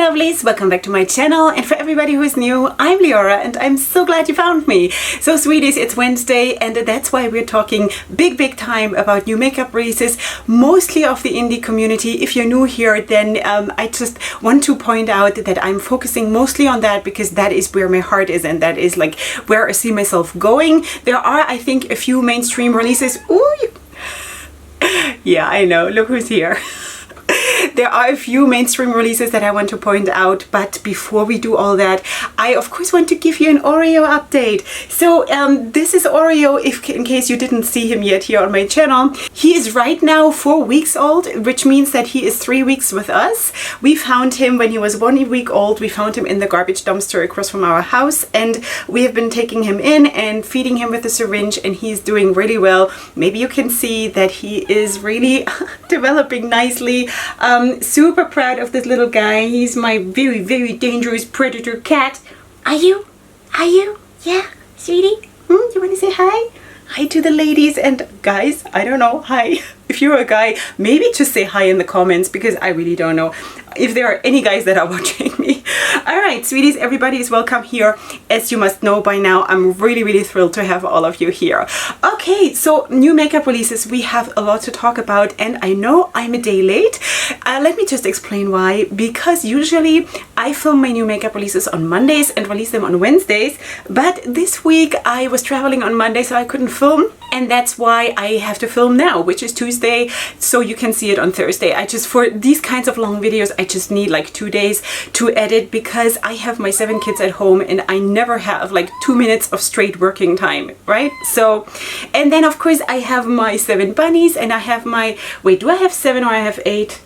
lovelies, welcome back to my channel, and for everybody who is new, I'm Leorah and I'm so glad you found me. So sweeties, it's Wednesday and that's why we're talking big time about new makeup releases, mostly of the indie community. If you're new here, then I just want to point out that I'm focusing mostly on that because that is where my heart is and that is like where I see myself going. There are, I think, a few mainstream releases. Ooh, yeah, I know, look who's here. There are a few mainstream releases that I want to point out, but before we do all that, I of course want to give you an Oreo update. So this is Oreo, in case you didn't see him yet here on my channel. He is right now 4 weeks old, which means that he is 3 weeks with us. We found him when he was 1 week old. We found him in the garbage dumpster across from our house, and we have been taking him in and feeding him with a syringe, and he's doing really well. Maybe you can see that he is really developing nicely. Super proud of this little guy. He's my very dangerous predator cat. Are you? Yeah, sweetie? You want to say hi? Hi to the ladies and guys. I don't know. Hi. If you're a guy, maybe just say hi in the comments because I really don't know if there are any guys that are watching me. Alright, sweeties, everybody is welcome here. As you must know by now, I'm really thrilled to have all of you here. Okay, so new makeup releases, we have a lot to talk about, and I know I'm a day late. Let me just explain why. Because usually I film my new makeup releases on Mondays and release them on Wednesdays, but this week I was traveling on Monday, so I couldn't film, and that's why I have to film now, which is Tuesday, so you can see it on Thursday. For these kinds of long videos, I just need like 2 days to edit because I have my 7 kids at home and I never have like 2 minutes of straight working time, right? So, and then of course I have my 7 bunnies and I have my, wait, do I have 7 or I have 8?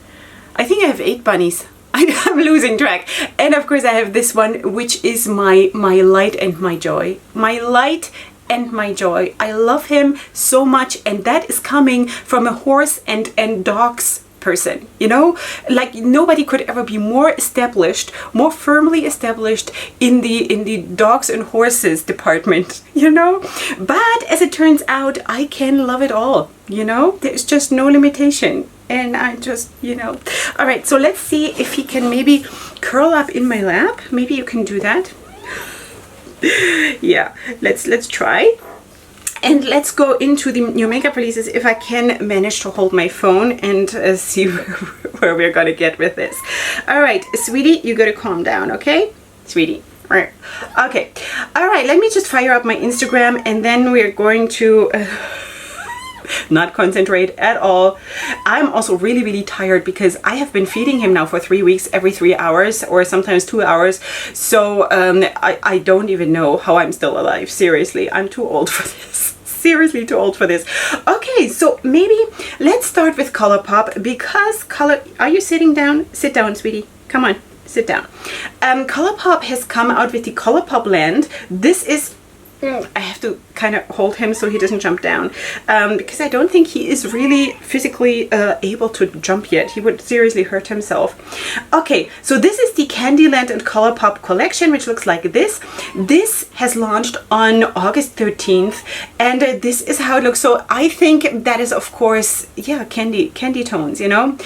I think I have 8 bunnies. I'm losing track. And of course I have this one, which is my light and my joy. My light and my joy. I love him so much, and that is coming from a horse and dogs person, you know, like nobody could ever be more established, more firmly established in the dogs and horses department, you know. But as it turns out, I can love it all, you know. There's just no limitation, and I just, you know. All right, so let's see if he can maybe curl up in my lap. Maybe you can do that. Yeah, let's try. And let's go into the new makeup releases if I can manage to hold my phone and see where we're gonna get with this. All right, sweetie, you gotta calm down, okay? Sweetie, all right. Okay, all right, let me just fire up my Instagram and then we're going to not concentrate at all. I'm also really tired because I have been feeding him now for 3 weeks, every 3 hours or sometimes 2 hours. So I don't even know how I'm still alive. Seriously, I'm too old for this. Seriously too old for this. Okay, so maybe let's start with Colourpop because are you sitting down? Sit down, sweetie. Come on, sit down. Colourpop has come out with the Colourpop Land. This is, I have to kind of hold him so he doesn't jump down because I don't think he is really physically able to jump yet. He would seriously hurt himself. Okay, so this is the Candyland and Colourpop collection, which looks like this. This has launched on August 13th, and this is how it looks. So I think that is, of course, yeah, candy tones, you know.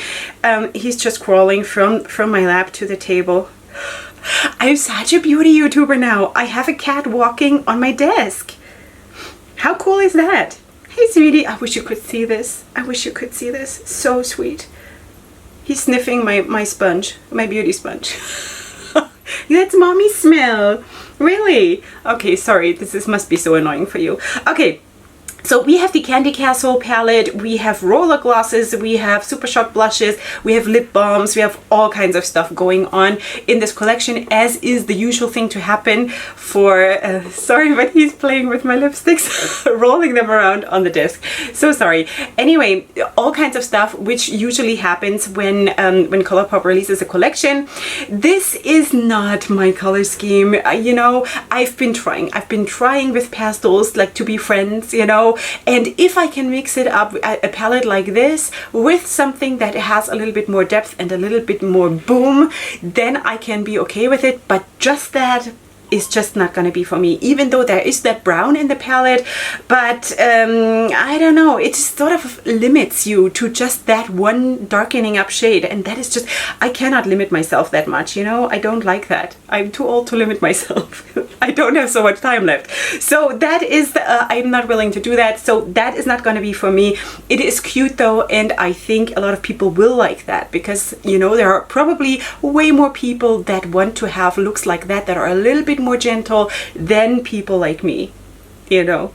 He's just crawling from my lap to the table. I'm such a beauty YouTuber now. I have a cat walking on my desk. How cool is that? Hey, sweetie, I wish you could see this. I wish you could see this. So sweet. He's sniffing my sponge, my beauty sponge. That's mommy's smell. Really? Okay, sorry. This must be so annoying for you. Okay. So we have the Candy Castle palette, we have roller glosses, we have super shot blushes, we have lip balms, we have all kinds of stuff going on in this collection, as is the usual thing to happen for, sorry, but he's playing with my lipsticks, rolling them around on the desk. So sorry. Anyway, all kinds of stuff which usually happens when Colourpop releases a collection. This is not my color scheme. You know, I've been trying with pastels, like to be friends, you know. And if I can mix it up, a palette like this with something that has a little bit more depth and a little bit more boom, then I can be okay with it. But just that is just not going to be for me, even though there is that brown in the palette. But I don't know, it sort of limits you to just that one darkening up shade, and that is just, I cannot limit myself that much, you know. I don't like that. I'm too old to limit myself. I don't have so much time left. So that is, I'm not willing to do that. So that is not going to be for me. It is cute though, and I think a lot of people will like that because, you know, there are probably way more people that want to have looks like that are a little bit more gentle than people like me, you know.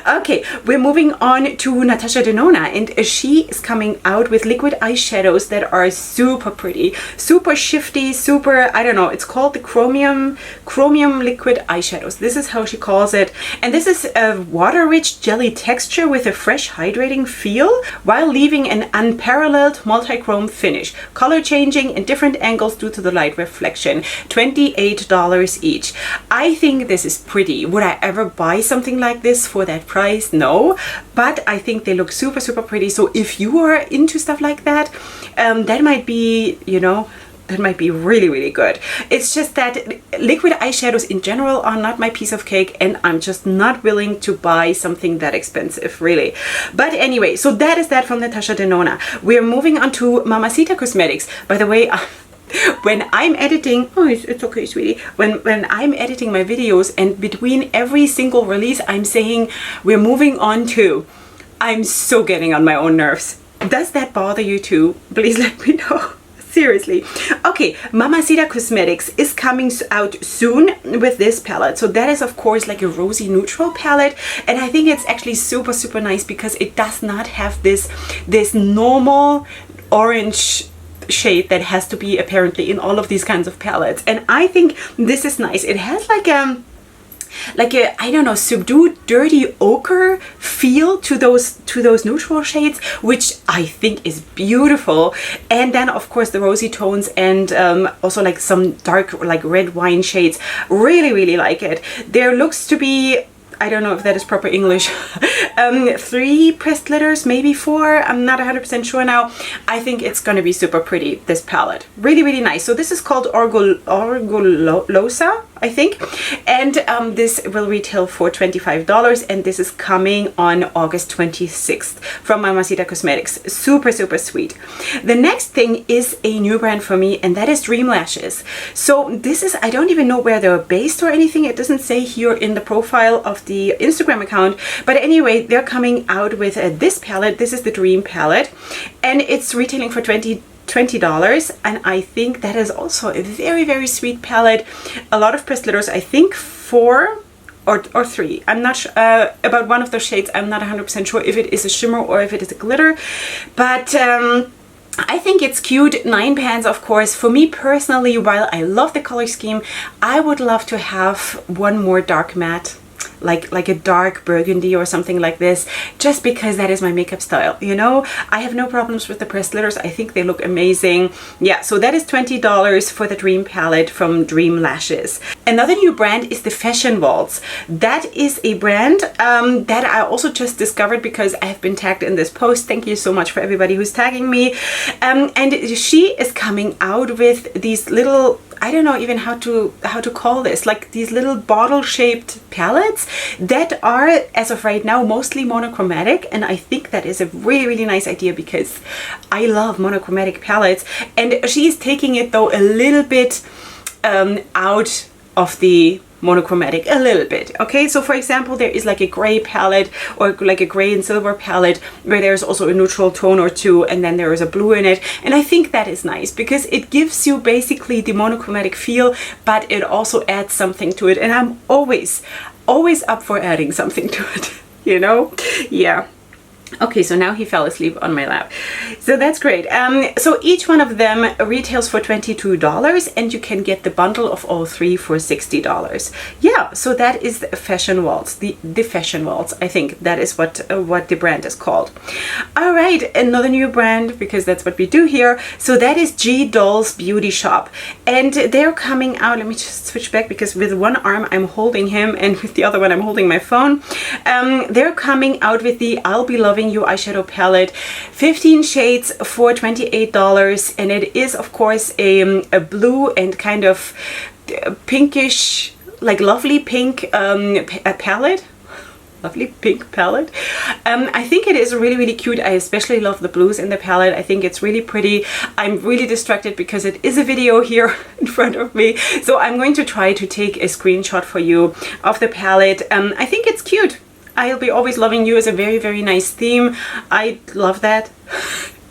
Okay, we're moving on to Natasha Denona, and she is coming out with liquid eyeshadows that are super pretty, super shifty, super, I don't know, it's called the Chromium liquid eyeshadows. This is how she calls it. And this is a water-rich jelly texture with a fresh hydrating feel while leaving an unparalleled multi-chrome finish. Color changing in different angles due to the light reflection. $28 each. I think this is pretty. Would I ever buy something like this for that price? No, but I think they look super, super pretty. So if you are into stuff like that, that might be, you know, that might be really, really good. It's just that liquid eyeshadows in general are not my piece of cake, and I'm just not willing to buy something that expensive, really. But anyway, so that is that from Natasha Denona. We're moving on to Mamacita Cosmetics. By the way, when I'm editing, oh, it's okay, sweetie. When I'm editing my videos and between every single release, I'm saying we're moving on to, I'm so getting on my own nerves. Does that bother you too? Please let me know. Seriously. Okay, Mamacita Cosmetics is coming out soon with this palette. So that is of course like a rosy neutral palette, and I think it's actually super, super nice because it does not have this normal orange shade that has to be apparently in all of these kinds of palettes. And I think this is nice. It has like a I don't know, subdued dirty ochre feel to those neutral shades, which I think is beautiful. And then of course the rosy tones, and also like some dark like red wine shades. Really, really like it. There looks to be, I don't know if that is proper English, 3 pressed glitters, maybe 4. I'm not 100% sure now. I think it's going to be super pretty, this palette. Really, really nice. So this is called Orgullosa, I think. And this will retail for $25, and this is coming on August 26th from Mamacita Cosmetics. Super, super sweet. The next thing is a new brand for me, and that is Dream Lashes. So this is, I don't even know where they're based or anything. It doesn't say here in the profile of the Instagram account, but anyway, they're coming out with this palette. This is the Dream palette, and it's retailing for $20, and I think that is also a very, very sweet palette. A lot of pressed glitters, I think 4 or 3. I'm not sure about one of those shades. I'm not 100% sure if it is a shimmer or if it is a glitter, but I think it's cute. 9 pans, of course. For me personally, while I love the color scheme, I would love to have one more dark matte, like a dark burgundy or something like this, just because that is my makeup style, you know. I have no problems with the pressed glitters. I think they look amazing. Yeah, so that is $20 for the Dream palette from Dream Lashes. Another new brand is the Fashion Waltz. That is a brand that I also just discovered because I have been tagged in this post. Thank you so much for everybody who's tagging me. And she is coming out with these little, I don't know even how to call this, like these little bottle shaped palettes that are, as of right now, mostly monochromatic, and I think that is a really, really nice idea because I love monochromatic palettes. And she's taking it though a little bit out of the monochromatic a little bit. Okay, so for example, there is like a gray palette or like a gray and silver palette where there's also a neutral tone or two, and then there is a blue in it, and I think that is nice because it gives you basically the monochromatic feel, but it also adds something to it, and I'm always up for adding something to it, you know. Yeah. Okay, so now he fell asleep on my lap. So that's great. So each one of them retails for $22, and you can get the bundle of all 3 for $60. Yeah, so that is the Fashion Waltz, the Fashion Waltz. I think that is what the brand is called. All right, another new brand, because that's what we do here. So that is G Doll's Beauty Shop, and they're coming out. Let me just switch back because with one arm I'm holding him and with the other one I'm holding my phone. They're coming out with the I'll Be Loving You eyeshadow palette, 15 shades for $28, and it is of course a blue and kind of pinkish like lovely pink palette. Lovely pink palette. I think it is really, really cute. I especially love the blues in the palette. I think it's really pretty. I'm really distracted because it is a video here in front of me. So I'm going to try to take a screenshot for you of the palette. I think it's cute. I'll Be Always Loving You is a very, very nice theme. I love that.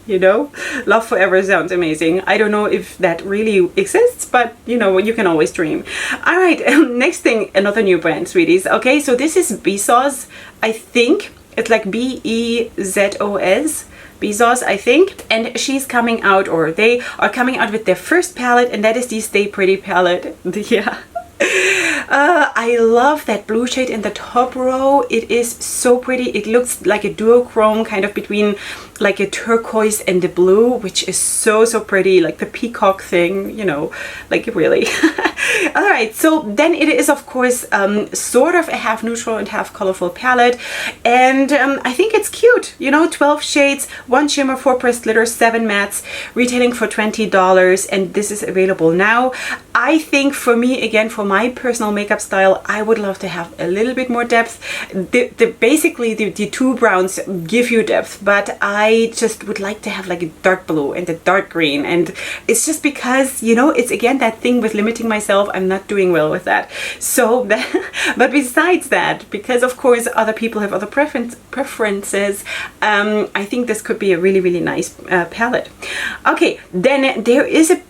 You know, love forever sounds amazing. I don't know if that really exists, but you know, you can always dream. All right, next thing, another new brand, sweeties. Okay, so this is Bezos. I think it's like B-E-Z-O-S. Bezos, I think, and she's coming out, or they are coming out with their first palette, and that is the Stay Pretty palette. Yeah. I love that blue shade in the top row. It is so pretty. It looks like a duochrome kind of between like a turquoise and the blue, which is so, so pretty, like the peacock thing, you know, like really. All right, so then it is of course sort of a half neutral and half colorful palette, and I think it's cute, you know, 12 shades, 1 shimmer, 4 pressed glitters, 7 mattes, retailing for $20, and this is available now. I think for me, again, for my personal makeup style, I would love to have a little bit more depth. Basically the two browns give you depth, but I just would like to have like a dark blue and a dark green, and it's just because, you know, it's again that thing with limiting myself. I'm not doing well with that. So but besides that, because of course other people have other preferences, I think this could be a really, really nice palette. Okay, then there is a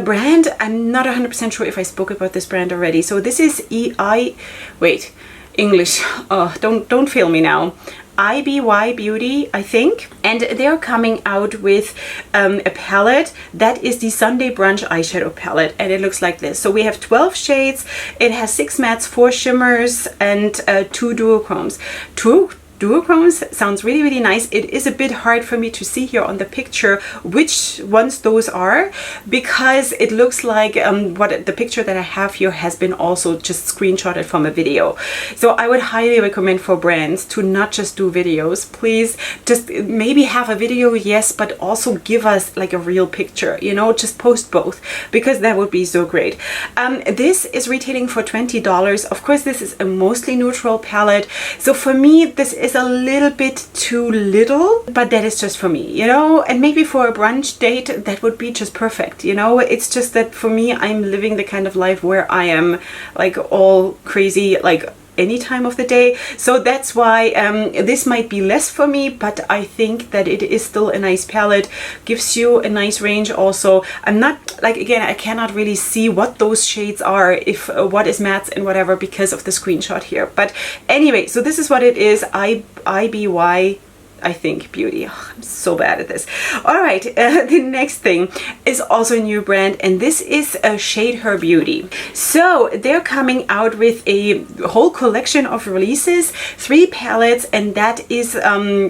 brand. I'm not 100% sure if I spoke about this brand already. So this is English. Oh, don't fail me now. Iby Beauty, I think, and they're coming out with a palette that is the Sunday Brunch eyeshadow palette, and it looks like this. So we have 12 shades. It has 6 mattes, 4 shimmers, and 2 duochromes. Duochromes sounds really, really nice. It is a bit hard for me to see here on the picture which ones those are, because it looks like what the picture that I have here has been also just screenshotted from a video. So I would highly recommend for brands to not just do videos. Please just maybe have a video, yes, but also give us like a real picture, you know, just post both, because that would be so great. This is retailing for $20. Of course, this is a mostly neutral palette. So for me, this is a little bit too little, but that is just for me, you know, and maybe for a brunch date that would be just perfect, you know. It's just that for me, I'm living the kind of life where I am like all crazy like any time of the day. So that's why this might be less for me, but I think that it is still a nice palette, gives you a nice range. Also, I'm not like, again, I cannot really see what those shades are, if what is mattes and whatever, because of the screenshot here. But anyway, so this is what it is. Iby, I think, Beauty. Oh, I'm so bad at this. All right, the next thing is also a new brand, and this is Shade Her Beauty. So they're coming out with a whole collection of releases, 3 palettes, and that is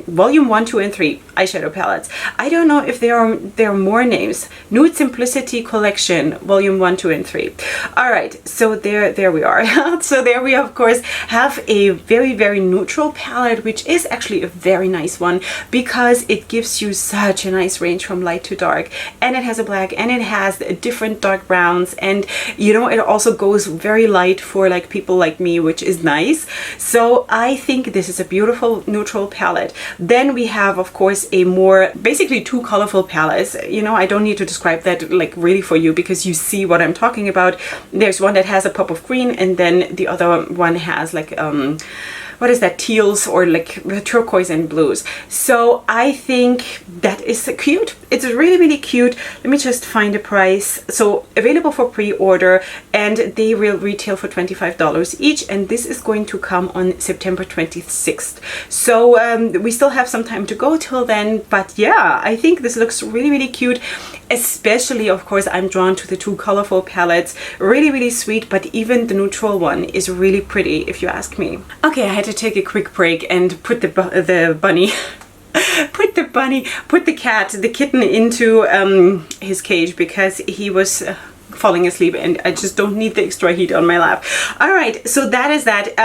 volume 1, 2, and 3 eyeshadow palettes. I don't know if there are more names. Nude Simplicity Collection, volume 1, 2, and 3. All right, so there we are. So there we of course have a very, very neutral palette, which is actually a very nice one, because it gives you such a nice range from light to dark, and it has a black, and it has different dark browns, and you know, it also goes very light for like people like me, which is nice. So I think this is a beautiful neutral palette. Then we have of course a more basically 2 colorful palettes. You know, I don't need to describe that like really for you, because you see what I'm talking about. There's one that has a pop of green, and then the other one has like what is that, teals or like turquoise and blues. So I think that is cute. It's really, really cute. Let me just find a price. So available for pre-order, and they will retail for $25 each, and this is going to come on September 26th. So we still have some time to go till then, but yeah, I think this looks really, really cute. Especially, of course, I'm drawn to the 2 colorful palettes. Really, really sweet, but even the neutral one is really pretty, if you ask me. Okay, I had to take a quick break and put the bunny put the kitten into his cage, because he was falling asleep and I just don't need the extra heat on my lap. All right, so that is that.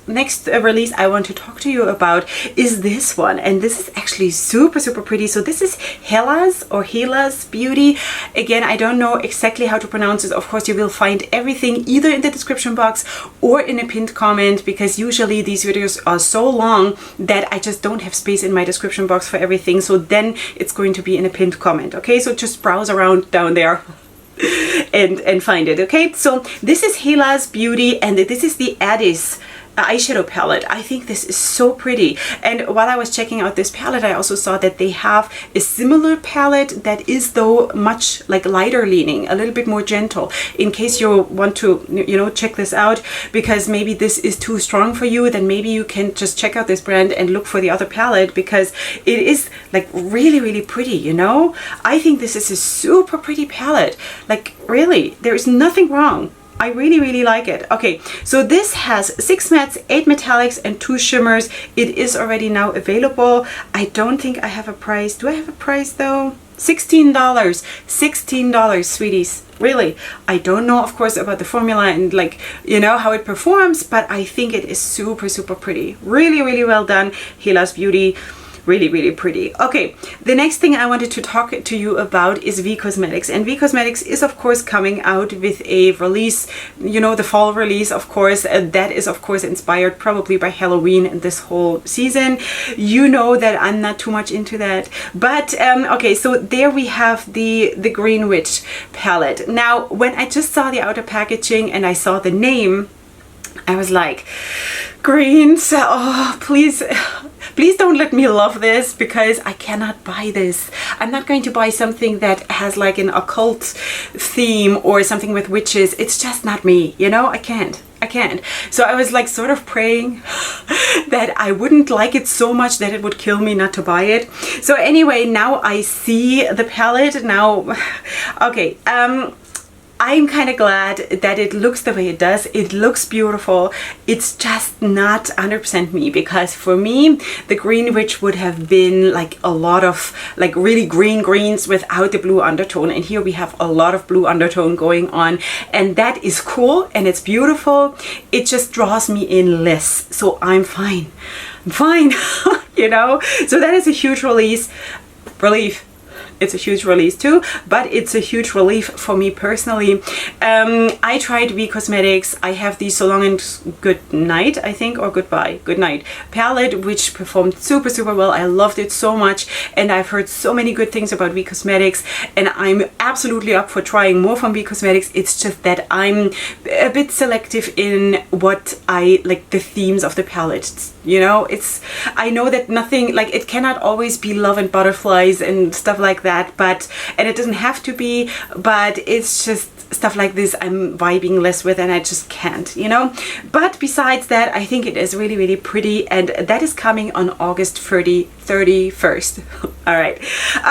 Next release I want to talk to you about is this one, and this is actually super pretty. So this is Hila's Beauty. Again, I don't know exactly how to pronounce it. Of course, you will find everything either in the description box or in a pinned comment, because usually these videos are so long that I just don't have space in my description box for everything. So then it's going to be in a pinned comment. Okay, so just browse around down there and find it. Okay, so this is Hila's Beauty, and this is the Addis eyeshadow palette. I think this is so pretty, and while I was checking out this palette, I also saw that they have a similar palette that is though much like lighter leaning, a little bit more gentle, in case you want to, you know, check this out, because maybe this is too strong for you. Then maybe you can just check out this brand and look for the other palette, because it is like really pretty, you know. I think this is a super pretty palette, like really, there is nothing wrong. I really like it. Okay, so this has 6 mattes, 8 metallics, and 2 shimmers. It is already now available. I don't think I have a price. Do I have a price though? $16. $16, sweeties. Really. I don't know, of course, about the formula and like, you know, how it performs, but I think it is super pretty. Really well done, Hila's Beauty. Really pretty. Okay, the next thing I wanted to talk to you about is V Cosmetics, and V Cosmetics is of course coming out with a release, you know, the fall release, of course, that is of course inspired probably by Halloween and this whole season. You know that I'm not too much into that, but okay, so there we have the Green Witch palette. Now when I just saw the outer packaging and I saw the name, I was like, greens, oh please don't let me love this, because I cannot buy this. I'm not going to buy something that has like an occult theme or something with witches. It's just not me, you know. I can't. So I was like sort of praying that I wouldn't like it so much that it would kill me not to buy it. So anyway, now I see the palette now. Okay, I'm kind of glad that it looks the way it does. It looks beautiful. It's just not 100% me, because for me, the Green Witch would have been like a lot of like really green greens without the blue undertone. And here we have a lot of blue undertone going on, and that is cool and it's beautiful. It just draws me in less. So I'm fine. You know, so that is a huge relief. It's a huge release too, but it's a huge relief for me personally. I tried V Cosmetics. I have the So Long and Good Night, I think, or Good Night palette, which performed super well. I loved it so much, and I've heard so many good things about V Cosmetics, and I'm absolutely up for trying more from V Cosmetics. It's just that I'm a bit selective in what I like, the themes of the palette. You know, I know that nothing, like, it cannot always be love and butterflies and stuff like that, and it doesn't have to be, but it's just stuff like this I'm vibing less with, and I just can't, you know. But besides that, I think it is really pretty, and that is coming on August 31st. All right,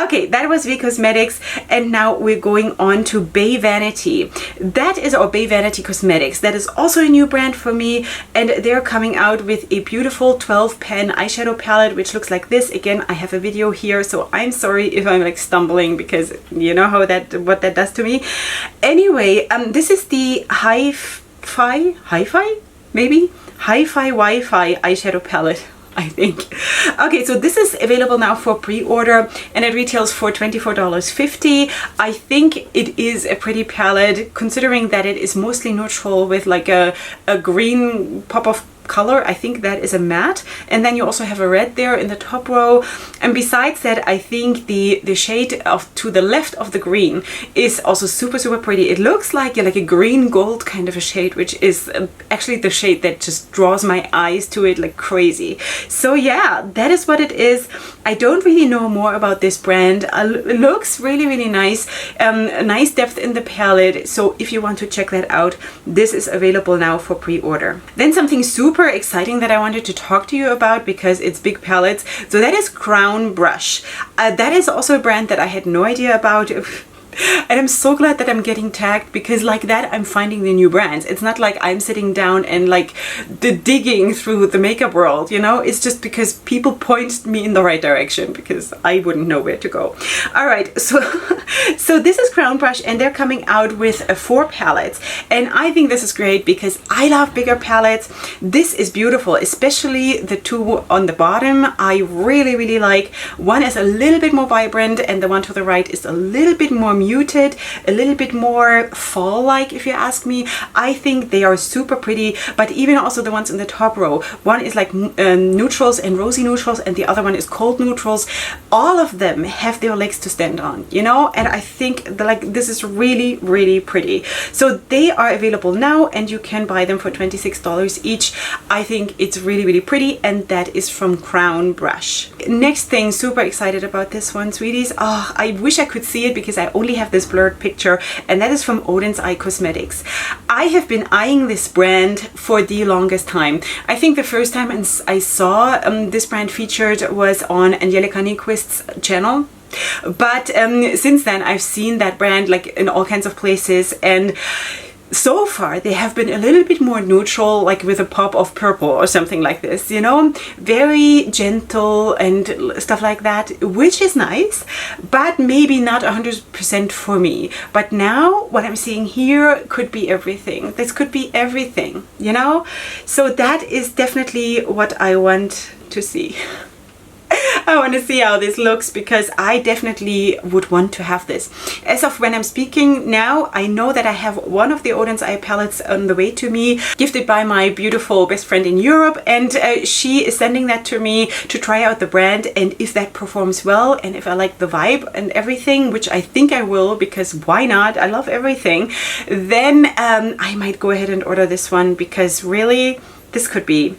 okay, that was V Cosmetics, and now we're going on to Bay Vanity. That is our Bay Vanity Cosmetics. That is also a new brand for me, and they're coming out with a beautiful 12 pan eyeshadow palette, which looks like this. Again, I have a video here, so I'm sorry if I'm like stumbling, because you know how what that does to me. Anyway, this is the Hyphy Wi-Fi eyeshadow palette, I think. Okay, so this is available now for pre-order, and it retails for $24.50. I think it is a pretty palette, considering that it is mostly neutral with like a green pop of color. I think that is a matte, and then you also have a red there in the top row. And besides that, I think the shade to the left of the green is also super pretty. It looks like a green gold kind of a shade, which is actually the shade that just draws my eyes to it like crazy. So yeah, that is what it is. I don't really know more about this brand. It looks really nice. Nice depth in the palette. So if you want to check that out, this is available now for pre-order. Then something super exciting that I wanted to talk to you about, because it's big palettes. So that is Crown Brush. That is also a brand that I had no idea about. And I'm so glad that I'm getting tagged, because like that I'm finding the new brands. It's not like I'm sitting down and like digging through the makeup world, you know. It's just because people point me in the right direction, because I wouldn't know where to go. All right, so so this is Crown Brush, and they're coming out with 4 palettes, and I think this is great because I love bigger palettes. This is beautiful, especially the 2 on the bottom. I really like. One is a little bit more vibrant, and the one to the right is a little bit more muted, a little bit more fall-like, if you ask me. I think they are super pretty, but even also the ones in the top row. One is like neutrals and rosy neutrals, and the other one is cold neutrals. All of them have their legs to stand on, you know, and I think like this is really pretty. So they are available now, and you can buy them for $26 each. I think it's really pretty, and that is from Crown Brush. Next thing, super excited about this one, sweeties. Oh, I wish I could see it because I only have this blurred picture, and that is from Odin's Eye Cosmetics. I have been eyeing this brand for the longest time. I think the first time I saw this brand featured was on Angelica Nyquist's channel. But since then I've seen that brand like in all kinds of places, and so far they have been a little bit more neutral, like with a pop of purple or something like this, you know, very gentle and stuff like that, which is nice, but maybe not 100% for me. But now what I'm seeing here could be everything. This could be everything, you know, so that is definitely what I want to see. I want to see how this looks, because I definitely would want to have this. As of when I'm speaking now, I know that I have one of the Odin's Eye palettes on the way to me, gifted by my beautiful best friend in Europe, and she is sending that to me to try out the brand, and if that performs well, and if I like the vibe and everything, which I think I will, because why not? I love everything. Then I might go ahead and order this one, because really this could be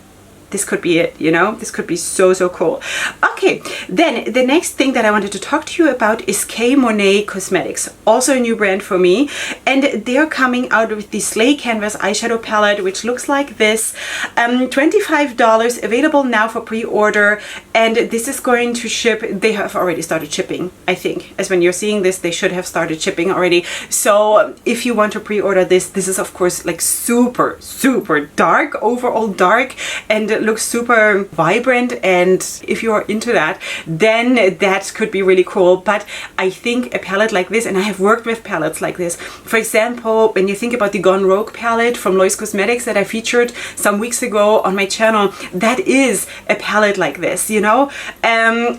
it, you know. This could be so cool. Okay, then the next thing that I wanted to talk to you about is Monet Cosmetics, also a new brand for me, and they're coming out with the Slay Canvas eyeshadow palette, which looks like this. $25, available now for pre-order, and this is going to ship. They have already started shipping, I think. As when you're seeing this, they should have started shipping already. So if you want to pre-order this is of course like super dark, overall dark, and looks super vibrant, and if you're into that, then that could be really cool. But I think a palette like this, and I have worked with palettes like this, for example, when you think about the Gone Rogue palette from Lois Cosmetics that I featured some weeks ago on my channel, that is a palette like this, you know.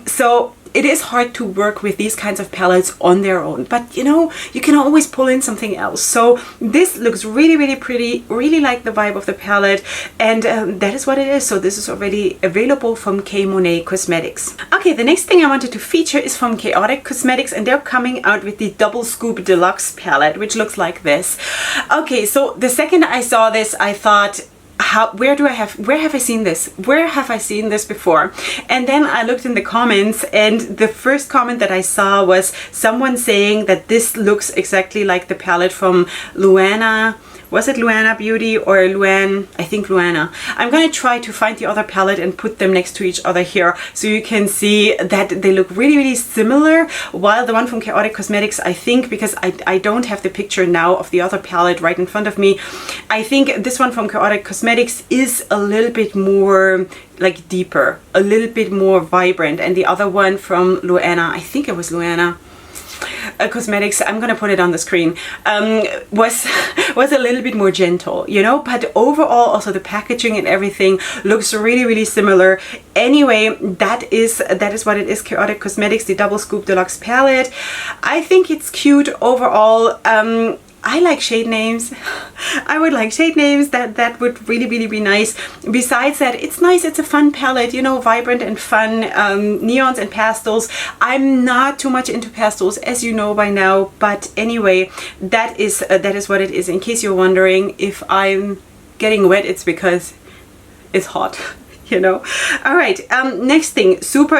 So it is hard to work with these kinds of palettes on their own, but you know, you can always pull in something else. So this looks really pretty, really like the vibe of the palette, and that is what it is. So this is already available from Monet Cosmetics. Okay, the next thing I wanted to feature is from Chaotic Cosmetics, and they're coming out with the Double Scoop Deluxe palette, which looks like this. Okay, so the second I saw this, I thought, where have I seen this? Where have I seen this before? And then I looked in the comments, and the first comment that I saw was someone saying that this looks exactly like the palette from Luana. Was it Iby Beauty or Luan? I think Luana. I'm gonna try to find the other palette and put them next to each other here, so you can see that they look really similar. While the one from Chaotic Cosmetics, I think, because I don't have the picture now of the other palette right in front of me, I think this one from Chaotic Cosmetics is a little bit more like deeper, a little bit more vibrant, and the other one from Luana, I think it was Luana Cosmetics, I'm gonna put it on the screen, was a little bit more gentle, you know. But overall, also the packaging and everything looks really similar. Anyway, that is what it is. Chaotic Cosmetics, the Double Scoop Deluxe palette. I think it's cute overall. I like shade names. I would like shade names. That would really be nice. Besides that, it's nice. It's a fun palette, you know, vibrant and fun. Neons and pastels. I'm not too much into pastels, as you know by now. But anyway, that is what it is. In case you're wondering if I'm getting wet, it's because it's hot. You know. All right, next thing, super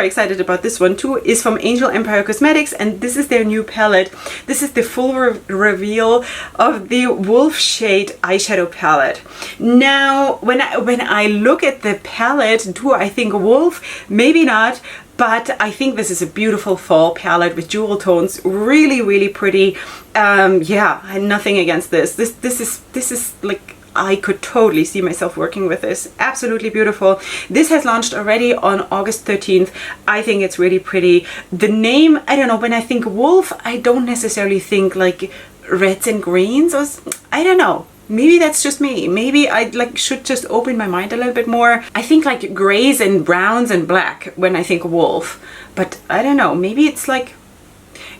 excited about this one too, is from Angel Empire Cosmetics, and this is their new palette. This is the full reveal of the Wolf Shade eyeshadow palette. Now, when I look at the palette, do I think wolf? Maybe not. but I think this is a beautiful fall palette with jewel tones. Really, really pretty. Yeah, I had nothing against this. This is like, I could totally see myself working with this. Absolutely beautiful. This has launched already on August 13th. I think it's really pretty. The name, I don't know, when I think wolf, I don't necessarily think like reds and greens, or I don't know. Maybe that's just me. Maybe I like should just open my mind a little bit more. I think like grays and browns and black when I think wolf, but I don't know. Maybe it's like,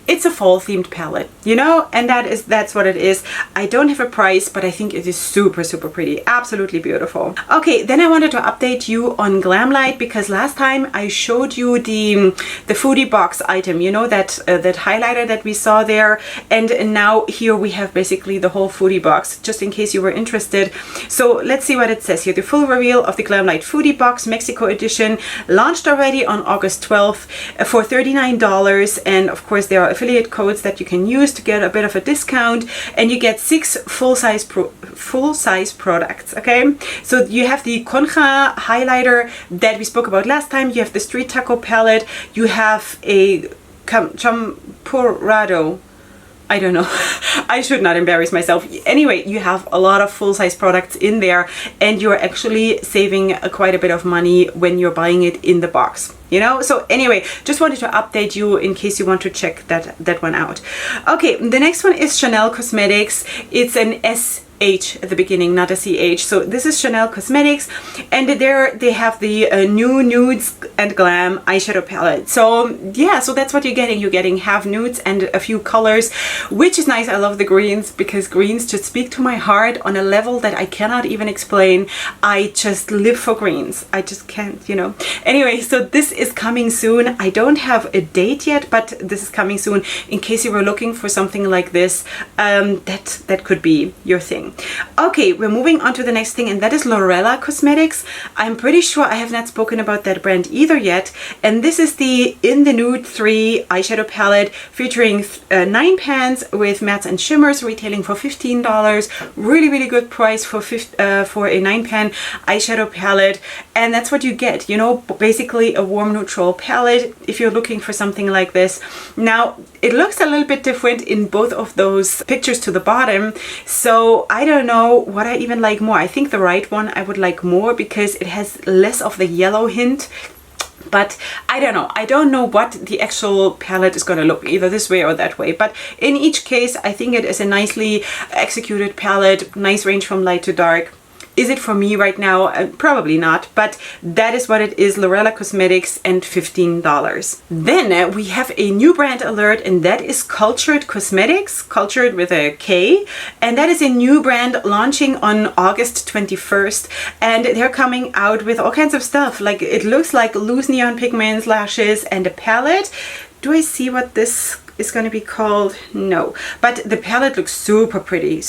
it's a fall themed palette, you know, and that's what it is. I don't have a price, but I think it is super, super pretty. Absolutely beautiful. Okay, then I wanted to update you on Glamlite, because last time I showed you the foodie box item, you know, that that highlighter that we saw there, and now here we have basically the whole foodie box, just in case you were interested. So let's see what it says here. The full reveal of the Glamlite foodie box Mexico edition launched already on August 12th for $39, and of course there are affiliate codes that you can use to get a bit of a discount, and you get 6 full-size products. Okay, so you have the Concha highlighter that we spoke about last time, you have the Street Taco palette, you have a Champurrado, I don't know. I should not embarrass myself. Anyway, you have a lot of full-size products in there, and you're actually saving quite a bit of money when you're buying it in the box, you know. So anyway, just wanted to update you in case you want to check that one out. Okay, the next one is Chanel Cosmetics. It's an SH at the beginning, not a CH. So this is Chanel Cosmetics, and there they have the new nudes and glam eyeshadow palette. So yeah, so that's what you're getting. You're getting half nudes and a few colors, which is nice. I love the greens because greens just speak to my heart on a level that I cannot even explain. I just live for greens. I just can't, you know. Anyway, so this is coming soon. I don't have a date yet, but this is coming soon. In case you were looking for something like this, that could be your thing. Okay, we're moving on to the next thing, and that is Lorella Cosmetics. I'm pretty sure I have not spoken about that brand either yet, and this is the In the Nude 3 eyeshadow palette featuring 9 pans with mattes and shimmers, retailing for $15. Really, really good price for a 9-pan eyeshadow palette, and that's what you get, you know, basically a warm neutral palette if you're looking for something like this. Now, it looks a little bit different in both of those pictures to the bottom, so I don't know what I even like more. I think the right one I would like more because it has less of the yellow hint. But I don't know. I don't know what the actual palette is going to look, either this way or that way. But in each case, I think it is a nicely executed palette, nice range from light to dark. Is it for me right now? Probably not, but that is what it is. Lorella Cosmetics and $15. Then we have a new brand alert, and that is Cultured Cosmetics, Cultured with a K, and that is a new brand launching on August 21st, and they're coming out with all kinds of stuff. Like, it looks like loose neon pigments, lashes, and a palette. Do I see what this is going to be called? No, but the palette looks super pretty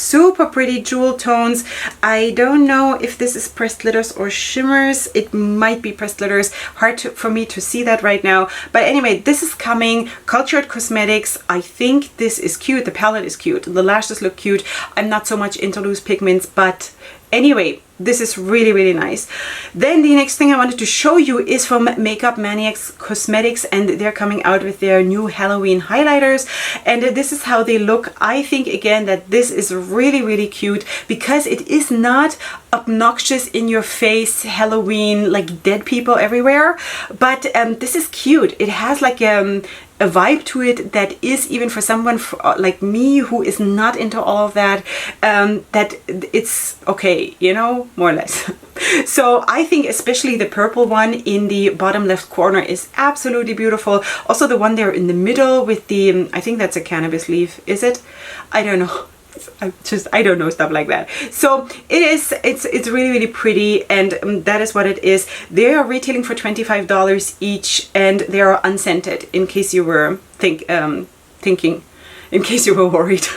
jewel tones. I don't know if this is pressed glitters or shimmers. It might be pressed glitters. Hard for me to see that right now, but anyway, this is coming. Cultured Cosmetics. I think this is cute. The palette is cute, the lashes look cute. I'm not so much into loose pigments, but anyway, this is really, really nice. Then the next thing I wanted to show you is from Makeup Maniacs Cosmetics, and they're coming out with their new Halloween highlighters, and this is how they look. I think again that this is really, really cute because it is not obnoxious in your face Halloween like dead people everywhere, but this is cute. It has like a vibe to it that is, even for someone like me who is not into all of that, that it's okay, you know, more or less. So I think especially the purple one in the bottom left corner is absolutely beautiful. Also the one there in the middle with the, I think that's a cannabis leaf, is it? I don't know. I don't know stuff like that. So it's really, really pretty, and that is what it is. They are retailing for $25 each, and they are unscented, in case you were thinking, in case you were worried.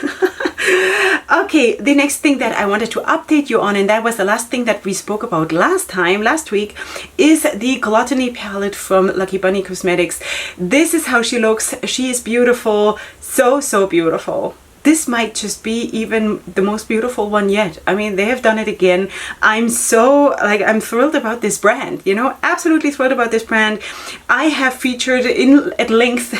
Okay, the next thing that I wanted to update you on, and that was the last thing that we spoke about last week, is the Gluttony palette from Lucky Bunny Cosmetics. This is how she looks. She is beautiful, so beautiful. this might just be even the most beautiful one yet. I mean, they have done it again. I'm so, like, I'm thrilled about this brand, you know, absolutely thrilled about this brand. I have featured at length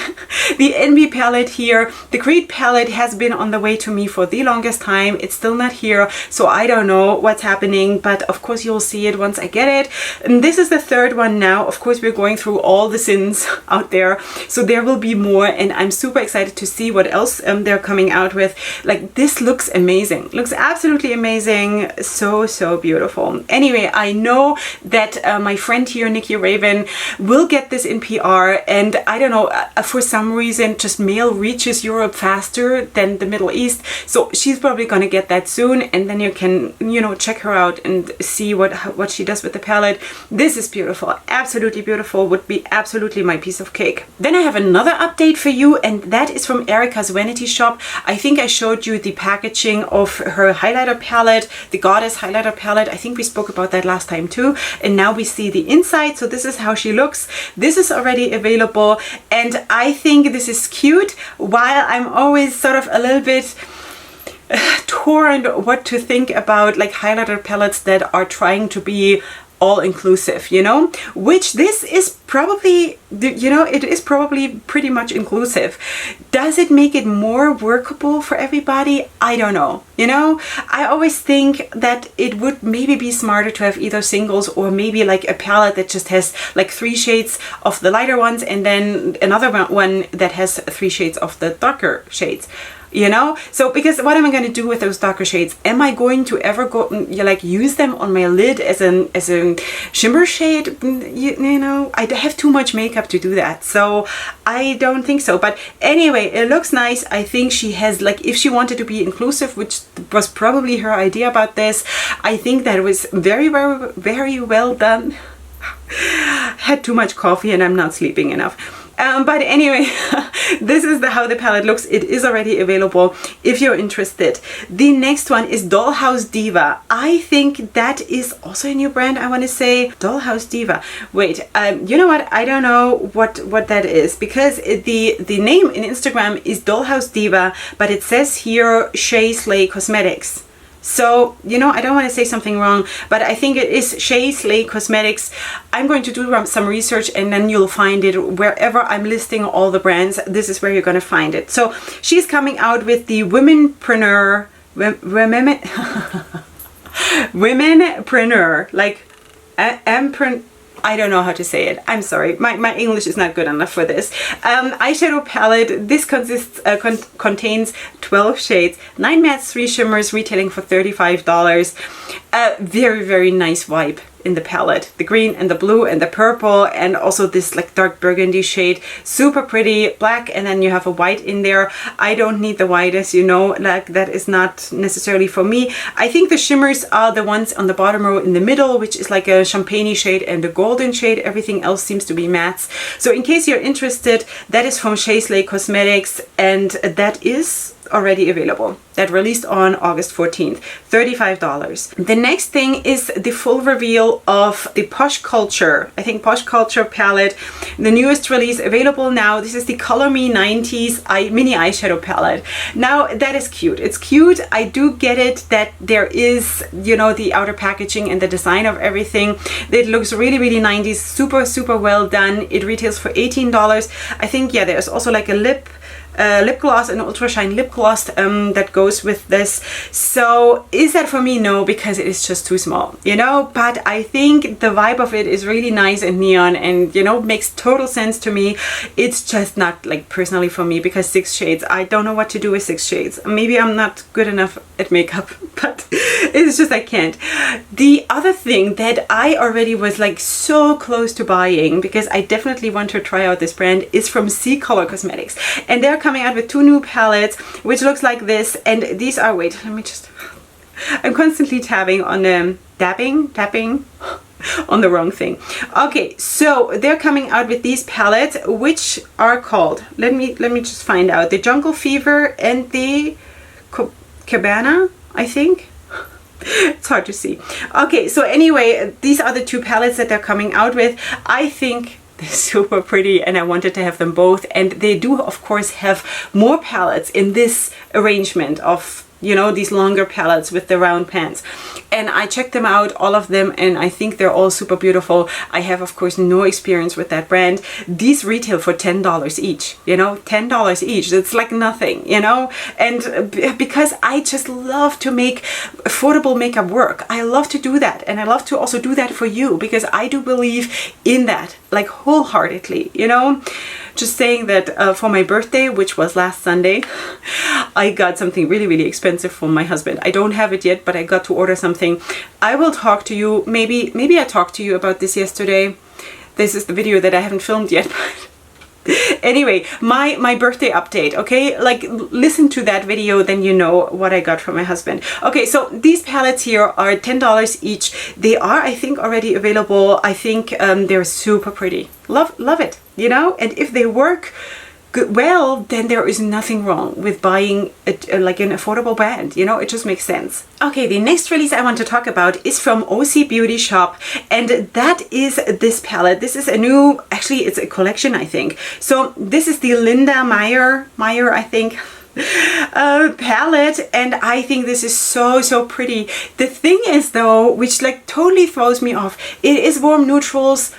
the Envy palette here. The Creed palette has been on the way to me for the longest time. It's still not here, so I don't know what's happening, but of course you'll see it once I get it. And this is the third one now. Of course, we're going through all the sins out there, so there will be more, and I'm super excited to see what else they're coming out with. Like, this looks amazing, looks absolutely amazing, so beautiful. Anyway, I know that my friend here, Nikki Raven, will get this in PR, and I don't know, for some reason just mail reaches Europe faster than the Middle East, so she's probably gonna get that soon, and then you can, you know, check her out and see what she does with the palette. This is beautiful, absolutely beautiful, would be absolutely my piece of cake. Then I have another update for you, and that is from Erica's Vanity shop. I think I showed you the packaging of her highlighter palette, the Goddess highlighter palette. I think we spoke about that last time too, and now we see the inside. So this is how she looks. This is already available, and I think this is cute, while I'm always sort of a little bit torn what to think about like highlighter palettes that are trying to be all-inclusive, you know, which this is probably, you know, it is probably pretty much inclusive. Does it make it more workable for everybody? I don't know, you know. I always think that it would maybe be smarter to have either singles or maybe like a palette that just has like 3 shades of the lighter ones and then another one that has 3 shades of the darker shades. You know, so because what am I going to do with those darker shades? Am I going to ever go like use them on my lid as a shimmer shade? You know, I have too much makeup to do that, so I don't think so. But anyway, it looks nice. I think she has, like, if she wanted to be inclusive, which was probably her idea about this, I think that it was very well done. Had too much coffee and I'm not sleeping enough. But anyway, this is how the palette looks. It is already available if you're interested. The next one is Dollhouse Diva. I think that is also a new brand, I want to say. Dollhouse Diva. Wait, you know what? I don't know what that is, because the name in Instagram is Dollhouse Diva, but it says here Yas Letters Cosmetics. So, you know, I don't want to say something wrong, but I think it is Yas Letters Cosmetics. I'm going to do some research and then you'll find it wherever I'm listing all the brands. This is where you're going to find it. So she's coming out with the Womenpreneur, like I don't know how to say it. I'm sorry. My English is not good enough for this. Eyeshadow palette. This contains 12 shades, 9 mattes, 3 shimmers, retailing for $35. Very nice vibe in the palette. The green and the blue and the purple, and also this like dark burgundy shade. Super pretty. Black, and then you have a white in there. I don't need the white, as you know, like that is not necessarily for me. I think the shimmers are the ones on the bottom row in the middle, which is like a champagne shade and a golden shade. Everything else seems to be mattes. So in case you're interested, that is from Yas Letters Cosmetics, and that is already available. That released on August 14th, $35. The next thing is the full reveal of the Posh Culture, I think Posh Culture palette, the newest release available now. This is the Color Me 90s mini eyeshadow palette. Now that is cute. It's cute. I do get it that there is, you know, the outer packaging and the design of everything. It looks really 90s, super well done. It retails for $18. I think, yeah, there's also like a lip gloss, an ultra shine lip gloss that goes with this. So is that for me? No, because it is just too small, you know, but I think the vibe of it is really nice and neon, and you know, makes total sense to me. It's just not like personally for me, because 6 shades, I don't know what to do with 6 shades. Maybe I'm not good enough at makeup, but it's just I can't. The other thing that I already was like so close to buying, because I definitely want to try out this brand, is from Color Cosmetics, and they're coming out with 2 new palettes, which looks like this. And these are, wait, let me just, I'm constantly tapping on them, tapping on the wrong thing. Okay, so they're coming out with these palettes, which are called, let me just find out, the Jungle Fever and the Cabana, I think. It's hard to see. Okay, so anyway, these are the 2 palettes that they're coming out with. I think They're super pretty and I wanted to have them both. And they do, of course, have more palettes in this arrangement of, you know, these longer palettes with the round pans. And I checked them out, all of them, and I think they're all super beautiful. I have, of course, no experience with that brand. These retail for $10 each, you know, $10 each. That's like nothing, you know? And because I just love to make affordable makeup work. I love to do that. And I love to also do that for you because I do believe in that, like wholeheartedly, you know? Just saying that for my birthday, which was last Sunday, I got something really, really expensive for my husband. I don't have it yet, but I got to order something. I will talk to you. Maybe I talked to you about this yesterday. This is the video that I haven't filmed yet. Anyway, my birthday update, okay? Like, listen to that video, then you know what I got from my husband. Okay, so these palettes here are $10 each. They are, I think, already available. I think they're super pretty. Love it, you know? And if they work well, then there is nothing wrong with buying like an affordable brand, you know? It just makes sense. Okay, the next release I want to talk about is from OC Beauty Shop, and that is this palette. This is a new, actually it's a collection, I think. So this is the Linda Meyer, I think, palette, and I think this is so pretty. The thing is though, which like totally throws me off, it is warm neutrals,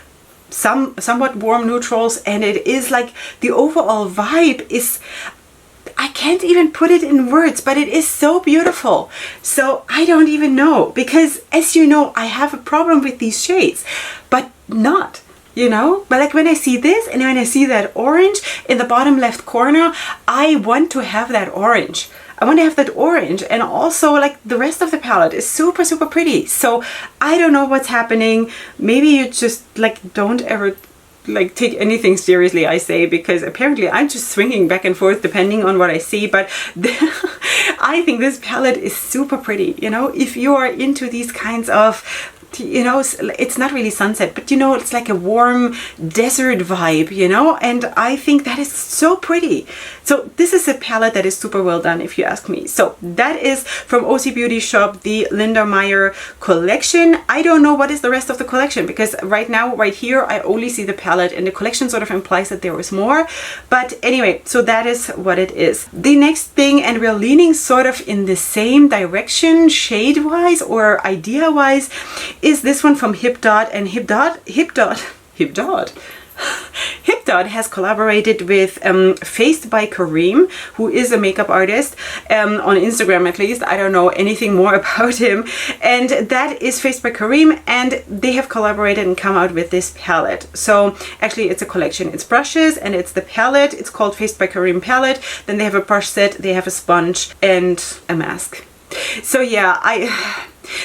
somewhat warm neutrals, and it is like the overall vibe is, I can't even put it in words, but it is so beautiful. So I don't even know, because as you know, I have a problem with these shades, but not, you know, but like when I see this and when I see that orange in the bottom left corner, I want to have that orange. I want to have that orange, and also like the rest of the palette is super pretty. So I don't know what's happening. Maybe you just like don't ever like take anything seriously I say, because apparently I'm just swinging back and forth depending on what I see. But I think this palette is super pretty, you know, if you are into these kinds of, you know, it's not really sunset, but you know, it's like a warm desert vibe, you know, and I think that is so pretty. So this is a palette that is super well done, if you ask me. So that is from OC Beauty Shop, the Linda Meyer collection. I don't know what is the rest of the collection, because right now, right here, I only see the palette, and the collection sort of implies that there is more. But anyway, so that is what it is. The next thing, and we're leaning sort of in the same direction, shade-wise or idea-wise, is this one from Hip Dot. And Hip Dot has collaborated with Faced by Kareem, who is a makeup artist on Instagram, at least. I don't know anything more about him. And that is Faced by Kareem, and they have collaborated and come out with this palette. So actually it's a collection. It's brushes and it's the palette. It's called Faced by Kareem palette. Then they have a brush set, they have a sponge and a mask. So yeah,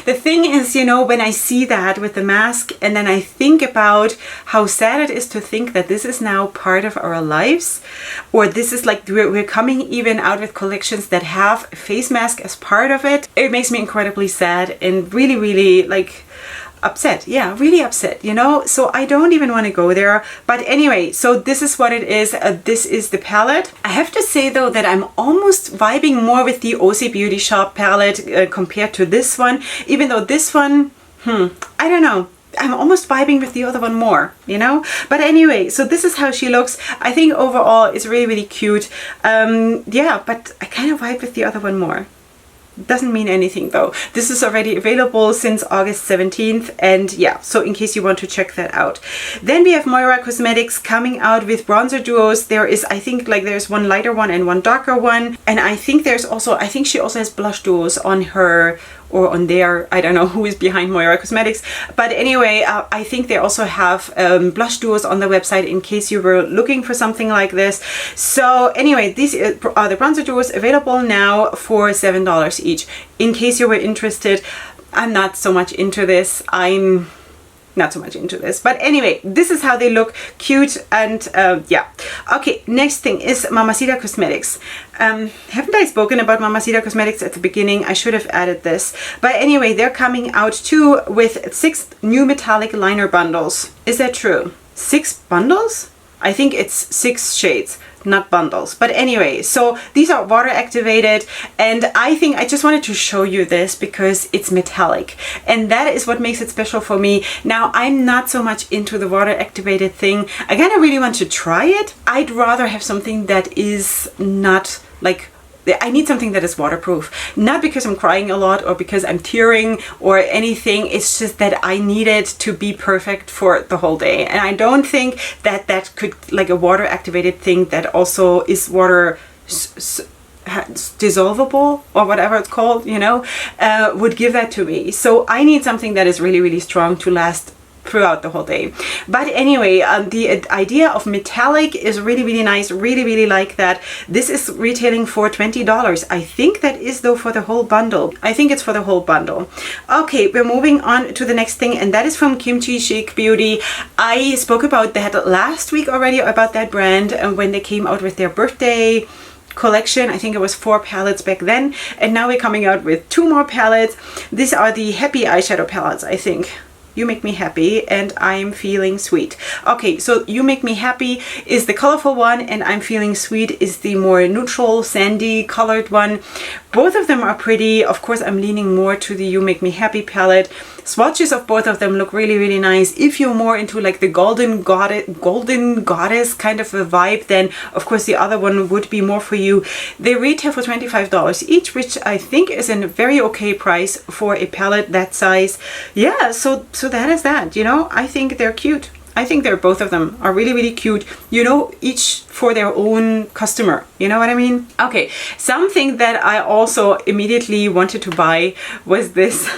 the thing is, you know, when I see that with the mask, and then I think about how sad it is to think that this is now part of our lives, or this is like we're coming even out with collections that have a face mask as part of it, it makes me incredibly sad and really like upset. Yeah, really upset, you know. So I don't even want to go there. But anyway, so this is what it is. This is the palette. I have to say though that I'm almost vibing more with the OC Beauty Shop palette compared to this one, even though this one, I don't know, I'm almost vibing with the other one more, you know. But anyway, so this is how she looks. I think overall it's really cute. Yeah, but I kind of vibe with the other one more. Doesn't mean anything though. This is already available since August 17th, and yeah, so in case you want to check that out. Then we have Moira Cosmetics coming out with bronzer duos. There is, I think, like there's one lighter one and one darker one, and I think there's also, I think she also has blush duos on her or on there. I don't know who is behind Moira Cosmetics, but anyway, I think they also have blush duos on the website in case you were looking for something like this. So anyway, these are the bronzer duos available now for $7 each. In case you were interested, I'm not so much into this. But anyway, this is how they look, cute, and yeah. Okay, next thing is Mamacita Cosmetics. Haven't I spoken about Mamacita Cosmetics at the beginning? I should have added this. But anyway, they're coming out too with 6 new metallic liner bundles. Is that true? 6 bundles? I think it's 6 shades. not bundles. But anyway, so these are water activated, and I think I just wanted to show you this because it's metallic, and that is what makes it special for me. Now, I'm not so much into the water activated thing. I kind of really want to try it. I'd rather have something that is not like, I need something that is waterproof, not because I'm crying a lot or because I'm tearing or anything. It's just that I need it to be perfect for the whole day. And I don't think that that could, like a water activated thing that also is water dissolvable or whatever it's called, you know, would give that to me. So I need something that is really, really strong to last throughout the whole day. But anyway, the idea of metallic is really, really nice. Really, really like that. This is retailing for $20. I think that is though for the whole bundle. I think it's for the whole bundle. Okay, we're moving on to the next thing, and that is from Kimchi Chic Beauty. I spoke about that last week already, about that brand, and when they came out with their birthday collection. I think it was 4 palettes back then, and now we're coming out with 2 more palettes. These are the Happy eyeshadow palettes, I think. You Make Me Happy and I'm Feeling Sweet. Okay, so You Make Me Happy is the colorful one, and I'm Feeling Sweet is the more neutral, sandy colored one. Both of them are pretty. Of course, I'm leaning more to the You Make Me Happy palette. Swatches of both of them look really, really nice. If you're more into like the golden goddess kind of a vibe, then of course the other one would be more for you. They retail for $25 each, which I think is a very okay price for a palette that size. Yeah, so that is that, you know. I think they're cute. I think they're, both of them are really, really cute, you know, each for their own customer, you know what I mean? Okay, something that I also immediately wanted to buy was this.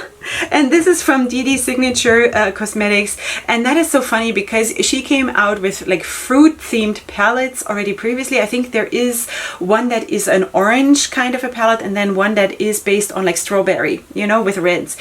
And this is from Dee Dee's Signature Cosmetics, and that is so funny because she came out with like fruit themed palettes already previously. I think there is one that is an orange kind of a palette, and then one that is based on like strawberry, you know, with reds.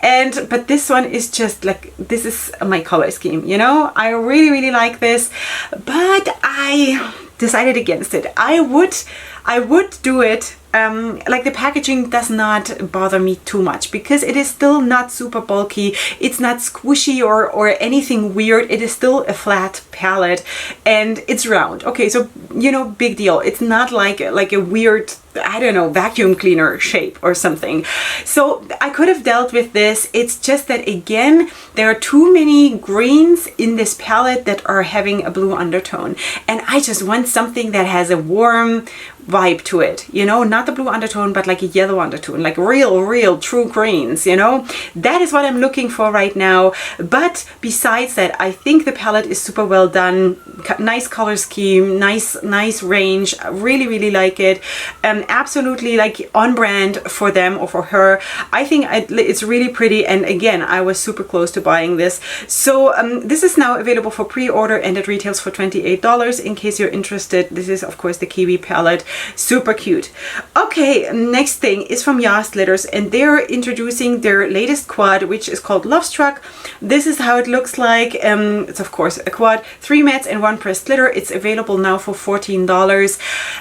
But this one is just like, this is my color scheme, you know. I really, really like this, but I decided against it. I would do it. Like the packaging does not bother me too much because it is still not super bulky. It's not squishy or anything weird. It is still a flat palette and it's round. Okay, so you know, big deal. It's not like a weird, I don't know, vacuum cleaner shape or something. So I could have dealt with this. It's just that again, there are too many greens in this palette that are having a blue undertone, and I just want something that has a warm vibe to it, you know, not the blue undertone, but like a yellow undertone, like real true greens, you know. That is what I'm looking for right now. But besides that, I think the palette is super well done. Nice color scheme, nice range. I really like it. Absolutely like on brand for them or for her. I think it's really pretty, and again, I was super close to buying this. So this is now available for pre-order, and it retails for $28 in case you're interested. This is of course the Kiwi palette. Super cute. Okay, next thing is from Yas Letters, and they're introducing their latest quad, which is called Love Struck. This is how it looks like. It's of course a quad, 3 mattes and 1 pressed glitter. It's available now for $14.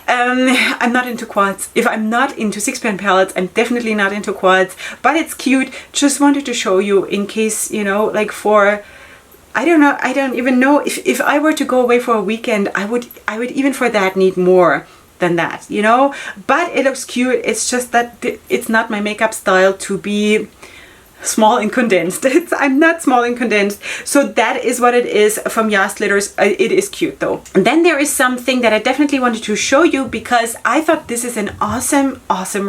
I'm not into quads. If I'm not into 6-pan palettes, I'm definitely not into quads, but it's cute. Just wanted to show you in case, you know, like for, I don't know, I don't even know if I were to go away for a weekend, I would even for that need more than that, you know. But it looks cute. It's just that it's not my makeup style to be small and condensed. I'm not small and condensed. So that is what it is from Yas Letters. It is cute though. And then there is something that I definitely wanted to show you because I thought this is an awesome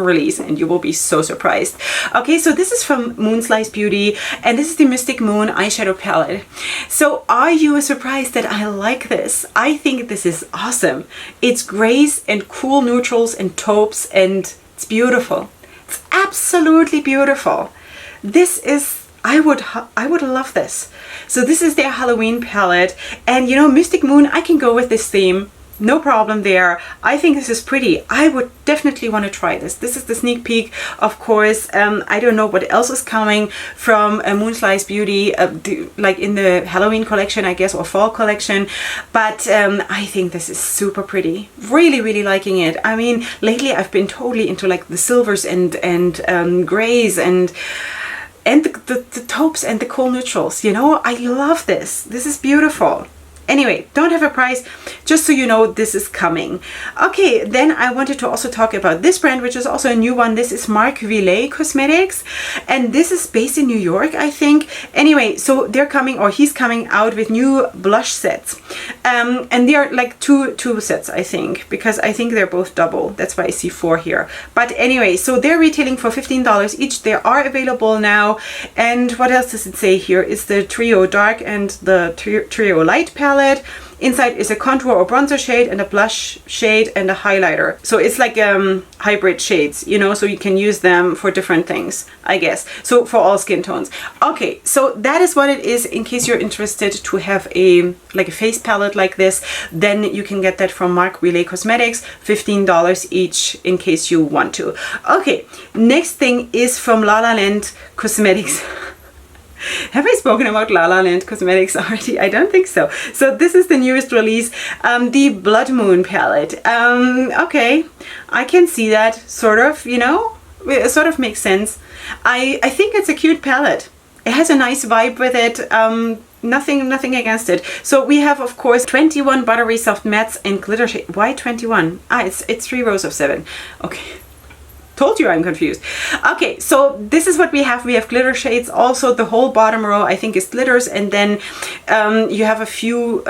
release, and you will be so surprised. Okay, so this is from Moonslice Beauty, and this is the Mystic Moon eyeshadow palette. So are you surprised that I like this? I think this is awesome. It's grays and cool neutrals and taupes, and it's beautiful. It's absolutely beautiful. This is, I would love this. So this is their Halloween palette, and you know, Mystic Moon, I can go with this theme, no problem there. I think this is pretty. I would definitely want to try this. This is the sneak peek, of course. I don't know what else is coming from Moonslice Beauty, like in the Halloween collection, I guess, or fall collection. But I think this is super pretty. Really liking it. I mean, lately I've been totally into like the silvers and grays and the taupes and the cool neutrals, you know. I love this. This is beautiful. Anyway, don't have a price, just so you know this is coming. Okay, then I wanted to also talk about this brand, which is also a new one. This is Moira Cosmetics, and this is based in New York, I think. Anyway, so they're coming, or he's coming out with new blush sets. And they are like two sets, I think, because I think they're both double. That's why I see 4 here. But anyway, so they're retailing for $15 each. They are available now. And what else does it say here? It's the Trio Dark and the Trio Light palette. Inside is a contour or bronzer shade and a blush shade and a highlighter. So it's like hybrid shades, you know, so you can use them for different things, I guess. So for all skin tones. Okay, so that is what it is. In case you're interested to have a face palette like this, then you can get that from Moira Cosmetics, $15 each in case you want to. Okay, next thing is from La La Land Cosmetics. Have I spoken about La La Land Cosmetics already? I don't think so. So this is the newest release, the Blood Moon palette. Okay, I can see that, sort of, you know, it sort of makes sense. I think it's a cute palette. It has a nice vibe with it. Nothing against it. So we have, of course, 21 buttery soft mattes and glitter shade. Why 21? It's 3 rows of 7. Okay. Told you I'm confused. Okay, so this is what we have. We have glitter shades. Also, the whole bottom row, I think, is glitters. And then you have a few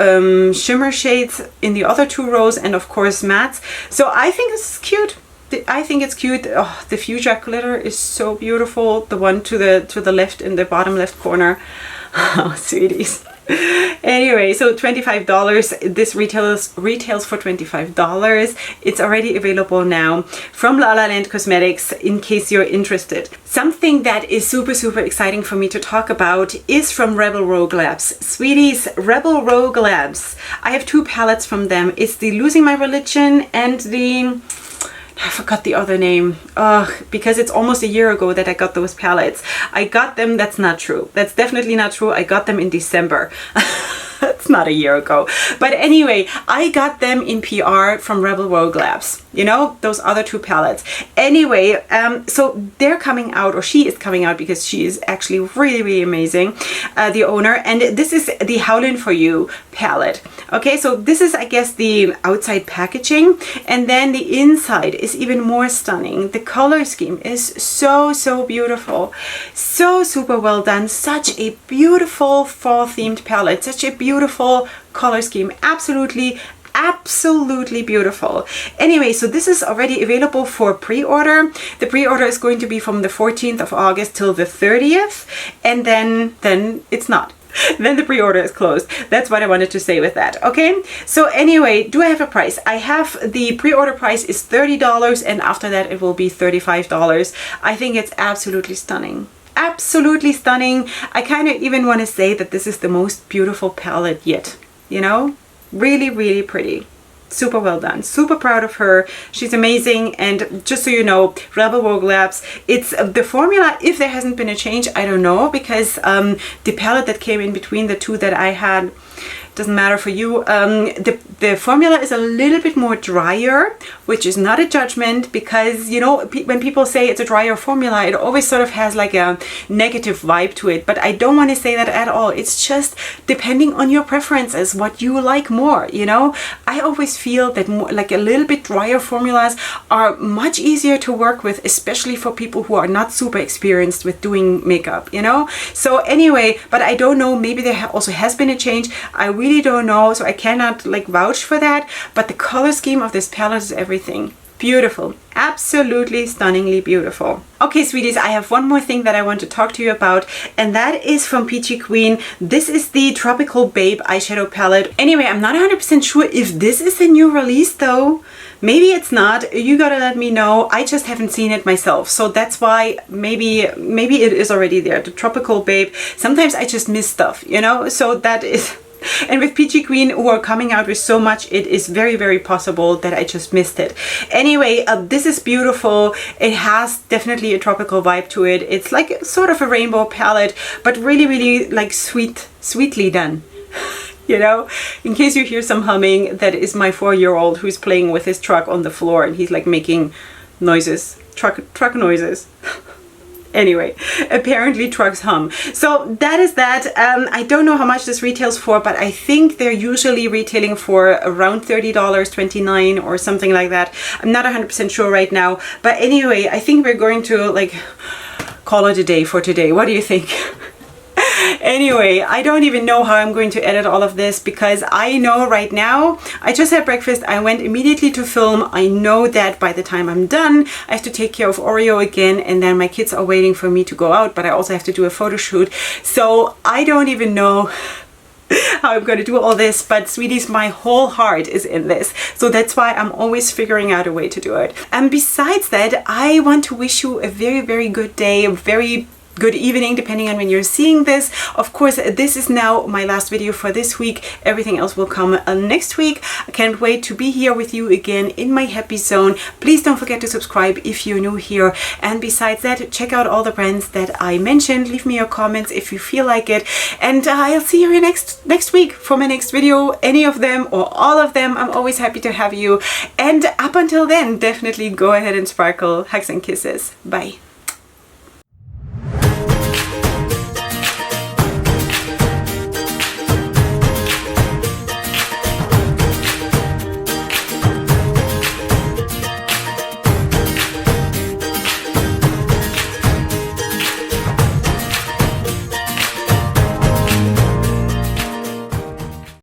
shimmer shades in the other 2 rows. And, of course, mattes. So I think this is cute. I think it's cute. Oh, the fuchsia glitter is so beautiful. The one to the left in the bottom left corner. Oh, sweeties. Anyway, so $25. This retails for $25. It's already available now from La La Land Cosmetics in case you're interested. Something that is super exciting for me to talk about is from Rebel Rogue Labs. Sweeties, Rebel Rogue Labs. I have 2 palettes from them. It's the Losing My Religion and the... I forgot the other name. Because it's almost a year ago that I got those palettes. I got them, that's not true. That's definitely not true. I got them in December. That's not a year ago. But anyway, I got them in PR from Rebel Rogue Labs. You know, those other 2 palettes. Anyway, so they're coming out, or she is coming out, because she is actually really amazing, the owner. And this is the Howlin' For You palette. Okay, so this is, I guess, the outside packaging. And then the inside is even more stunning. The color scheme is so beautiful. So super well done. Such a beautiful fall themed palette. Such a beautiful color scheme. Absolutely beautiful. Anyway, so this is already available for pre-order. The pre-order is going to be from the 14th of August till the 30th, and then it's not. Then the pre-order is closed. That's what I wanted to say with that. Okay, so anyway, do I have a price? I have the pre-order price is $30, and after that it will be $35. I think it's absolutely stunning. Absolutely stunning. I kind of even want to say that this is the most beautiful palette yet, you know? Really pretty. Super well done. Super proud of her. She's amazing. And just so you know, Rebel Rogue Labs, it's the formula, if there hasn't been a change, I don't know, because the palette that came in between the 2 that I had, doesn't matter for you. The formula is a little bit more drier, which is not a judgment, because, you know, when people say it's a drier formula, it always sort of has like a negative vibe to it. But I don't want to say that at all. It's just depending on your preferences, what you like more, you know. I always feel that more, like a little bit drier formulas are much easier to work with, especially for people who are not super experienced with doing makeup, you know. So anyway, but I don't know, maybe there also has been a change. I really don't know, so I cannot like vouch for that, but the color scheme of this palette is everything. Beautiful. Absolutely stunningly beautiful. Okay, sweeties, I have one more thing that I want to talk to you about, and that is from Peachy Queen. This is the Tropical Babe eyeshadow palette. Anyway, I'm not 100% sure if this is a new release though. Maybe it's not. You gotta let me know. I just haven't seen it myself, so that's why maybe it is already there. The Tropical Babe. Sometimes I just miss stuff, you know, so that is... And with Peachy Queen, who are coming out with so much, it is very possible that I just missed it. Anyway, this is beautiful. It has definitely a tropical vibe to it. It's like sort of a rainbow palette, but really like sweetly done. You know, in case you hear some humming, that is my 4-year-old who's playing with his truck on the floor, and he's like making noises, truck noises. Anyway, apparently trucks hum. So that is that. I don't know how much this retails for, but I think they're usually retailing for around $30, $29 or something like that. I'm not 100% sure right now. But anyway, I think we're going to like call it a day for today. What do you think? Anyway, I don't even know how I'm going to edit all of this, because I know right now, I just had breakfast, I went immediately to film. I know that by the time I'm done, I have to take care of Oreo again, and then my kids are waiting for me to go out, but I also have to do a photo shoot. So I don't even know how I'm going to do all this, but sweeties, my whole heart is in this. So that's why I'm always figuring out a way to do it. And besides that, I want to wish you a very, very good day, a very good evening, depending on when you're seeing this. Of course, this is now my last video for this week. Everything else will come next week. I can't wait to be here with you again in my happy zone. Please don't forget to subscribe if you're new here. And besides that, check out all the brands that I mentioned. Leave me your comments if you feel like it. And I'll see you next week for my next video. Any of them or all of them, I'm always happy to have you. And up until then, definitely go ahead and sparkle. Hugs and kisses. Bye.